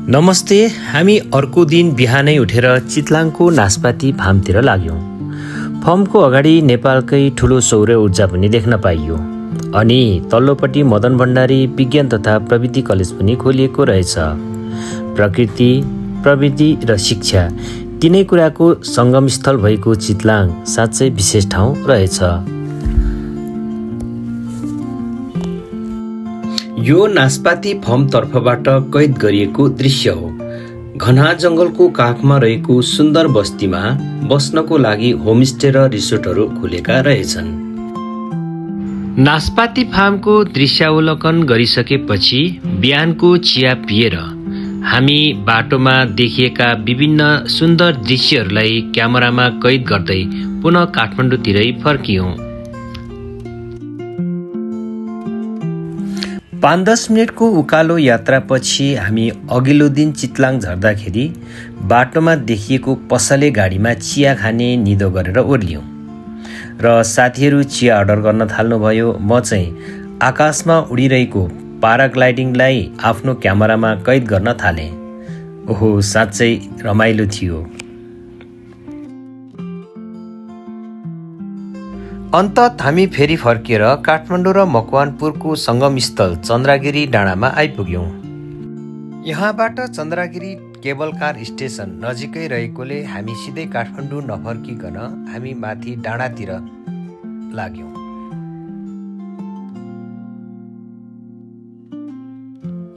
नमस्ते। हामी अर्को दिन बिहानै उठेर चितलाङको नास्पाती फार्मतिर लाग्यौं। फार्मको अगाडि नेपालकै ठूलो सौर ऊर्जा पनि देख्न पाइयो अनि तल्लोपट्टि मदन भण्डारी विज्ञान तथा प्रविधि कलेज पनि खोलिएको रहेछ। प्रकृति, प्रविधि र शिक्षा तीनै कुराको संगमस्थल भएको चितलाङ साँच्चै विशेष ठाउँ रहेछ। यो नास्पाती फार्म तर्फबाट कैद गरिएको दृश्य हो। घना जंगलको काखमा रहेको सुन्दर बस्तीमा बस्नको लागि होमस्टे र रिसोर्टहरू खुलेका रहेछन्। नास्पाती फार्मको दृश्यावलोकन गरिसकेपछि बिहानको चिया पिएर हामी बाटोमा देखिएका विभिन्न सुन्दर दृश्यहरूलाई क्यामेरामा कैद गर्दै पुनः काठमाडौँतिरै फर्कियौं। 5-10 मिनटको उकालो यात्रापछि हामी अघिल्लो दिन चितलाङ झर्दाखेरि बाटोमा देखिएको पसले गाडीमा चिया खाने निदो गरेर ओर्लियौं र साथीहरू चिया अर्डर गर्न थाल्नुभयो। म चाहिँ आकाशमा उडिरहेको प्याराग्लाइडिङलाई आफ्नो क्यामेरामा कैद गर्न थालेँ। ओहो, साँच्चै रमाइलो थियो। अन्तत हामी फेरि फर्किएर काठमाडौँ र मकवानपुरको संगमस्थल चन्द्रगिरी डाँडामा आइपुग्यौं। यहाँबाट चन्द्रगिरी केबल कार स्टेसन नजिकै रहेकोले हामी सिधै काठमाडौँ नफर्किकन हामी माथि डाँडातिर लाग्यौं।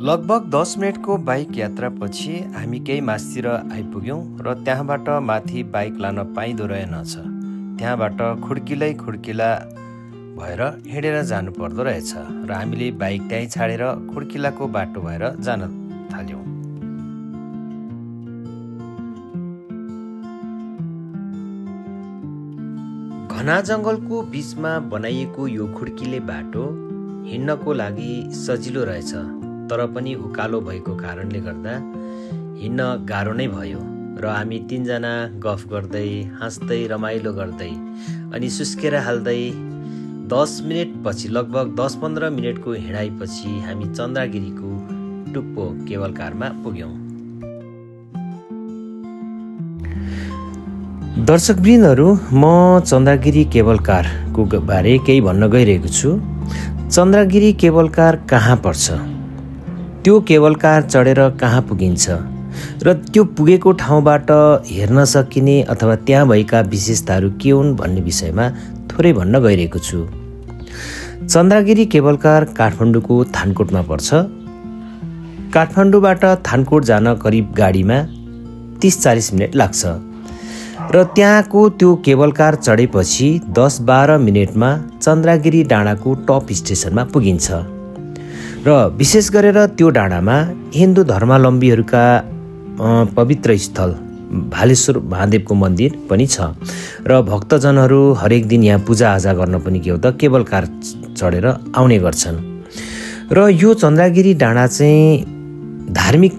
लगभग 10 मिनटको बाइक यात्रापछि हामी केही मास्तिर आइपुग्यौं र त्यहाँबाट माथि बाइक लान पाइँदो रहेनछ। त्यहाँबाट खुड्किला भएर हिँडेर जानु पर्दो रहेछ र हामीले बाइक त्यहीँ छाडेर खुड्किलाको बाटो भएर जान थाल्यौं। घना जंगलको बीचमा बनाइएको यो खुड्किले बाटो हिँड्नको लागि सजिलो रहेछ, तर पनि उकालो भएको कारणले गर्दा हिँड्न गाह्रो नै भयो र हामी 3 जना गफ गर्दै हाँस्दै रमाइलो गर्दै अनि सुस्केर हाल्दै 10 मिनेटपछि लगभग 10-15 मिनेटको हिँडाइपछि हामी चन्द्रगिरीको टुप्पो केबल कारमा पुग्यौं। दर्शकवृन्दहरू, म चन्द्रगिरी केबल कारको बारे केही भन्न गइरहेको छु। चन्द्रगिरी केबल कार कहाँ पर्छ, त्यो केबल कार चढेर कहाँ पुगिन्छ र त्यो पुगेको ठाउँबाट हेर्न सकिने अथवा त्यहाँ भएका विशेषताहरू के हुन् भन्ने विषयमा थोरै भन्न गइरहेको छु। चन्द्रगिरी केबल कार काठमाडौँको थानकोटमा पर्छ। काठमाडौँबाट थानकोट जान करिब गाडीमा 30-40 मिनट लाग्छ र त्यहाँको त्यो केबल कार चढेपछि 10-12 मिनटमा चन्द्रगिरी डाँडाको टप स्टेसनमा पुगिन्छ र विशेष गरेर त्यो डाँडामा हिन्दू धर्मावलम्बीहरूका पवित्र स्थल भालेश्वर महादेवको मन्दिर पनि छ र भक्तजनहरू हरेक दिन यहाँ पूजाआजा गर्न पनि के हो त केबल कार चढेर आउने गर्छन्। र यो चन्द्रगिरी डाँडा चाहिँ धार्मिक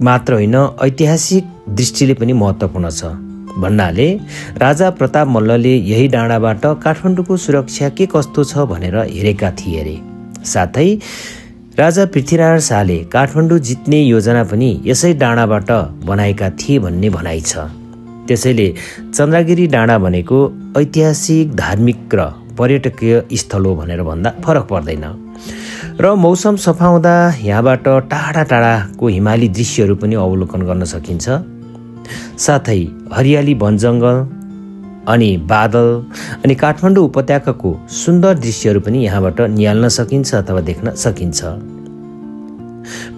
मात्र होइन, ऐतिहासिक दृष्टिले पनि महत्त्वपूर्ण छ भन्नाले राजा प्रताप मल्लले यही डाँडाबाट काठमाडौँको सुरक्षा के कस्तो छ भनेर हेरेका थिए अरे। साथै राजा पृथ्वीनारायण शाहले काठमाडौँ जित्ने योजना पनि यसै डाँडाबाट बनाएका थिए भन्ने भनाइ छ। त्यसैले चन्द्रगिरी डाँडा भनेको ऐतिहासिक, धार्मिक र पर्यटकीय स्थल हो भनेर भन्दा फरक पर्दैन। र मौसम सफा हुँदा यहाँबाट टाढा टाढाको हिमाली दृश्यहरू पनि अवलोकन गर्न सकिन्छ। साथै हरियाली वनजङ्गल अनि बादल अनि काठमाडौँ उपत्यकाको सुन्दर दृश्यहरू पनि यहाँबाट निहाल्न सकिन्छ अथवा देख्न सकिन्छ।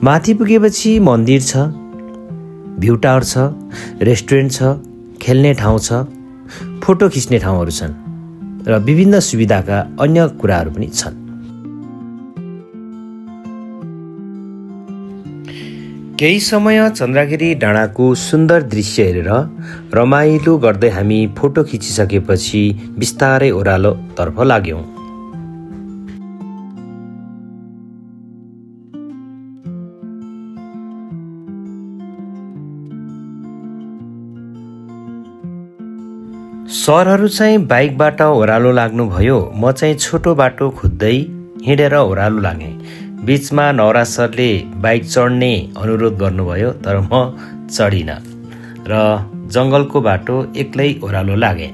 माथि पुगेपछि मन्दिर छ, भ्यू टावर छ, रेस्टुरेन्ट छ, खेल्ने ठाउँ छ, फोटो खिच्ने ठाउँहरू छन् र विभिन्न सुविधाका अन्य कुराहरू पनि छन्। केही समय चन्द्रगिरी डाँडाको सुन्दर दृश्य हेरेर रमाइलो गर्दै हामी फोटो खिचिसकेपछि बिस्तारै ओह्रालो तर्फ लाग्यौं। सरहरू चाहिँ बाइकबाट ओह्रालो लाग्नुभयो, म चाहिँ छोटो बाटो खोज्दै हिँडेर ओह्रालो लागेँ। बीचमा नवराज सरले बाइक चढ्ने अनुरोध गर्नुभयो, तर म चढिनँ र जङ्गलको बाटो एक्लै ओह्रालो लागेँ।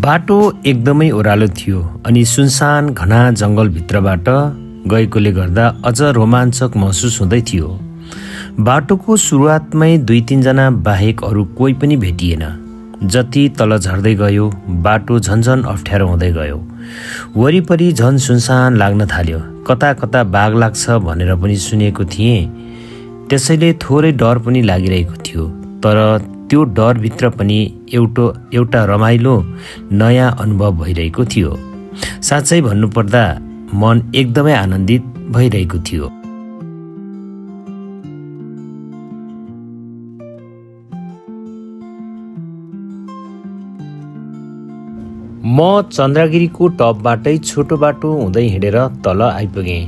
बाटो एकदमै ओह्रालो थियो अनि सुनसान घना जङ्गलभित्रबाट गएकोले गर्दा अझ रोमाञ्चक महसुस हुँदै थियो। बाटोको सुरुवातमै 2-3 जना बाहेक अरू कोही पनि भेटिएन। जति तल झर्दै गयो बाटो झन्झन अप्ठ्यारो हुँदै गयो। वरिपरि झन सुनसान लाग्न थाल्यो। कता कता बाघ लाग्छ भनेर पनि सुनेको थिएँ, त्यसैले थोरै डर पनि लागिरहेको थियो। तर त्यो डरभित्र पनि एउटा रमाइलो नयाँ अनुभव भइरहेको थियो। साँच्चै भन्नुपर्दा मन एकदमै आनन्दित भइरहेको थियो। म चन्द्रगिरीको टपबाटै छोटो बाटो हुँदै हिँडेर तल आइपुगेँ।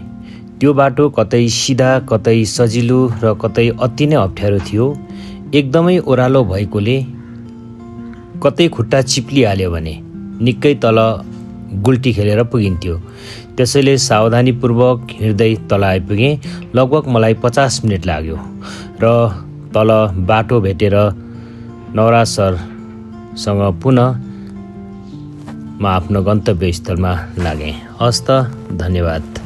त्यो बाटो कतै सिधा, कतै सजिलो र कतै अति नै अप्ठ्यारो थियो। एकदमै ओह्रालो भएकोले कतै खुट्टा चिप्लिहाल्यो भने निकै तल गुल्टी खेलेर पुगिन्थ्यो। त्यसैले सावधानीपूर्वक हिँड्दै तल आइपुगेँ। लगभग मलाई 50 मिनट लाग्यो र तल बाटो भेटेर नवराज सरसँग पुनः म आफ्नो गन्तव्य स्थलमा लागेँ। हस्त, धन्यवाद।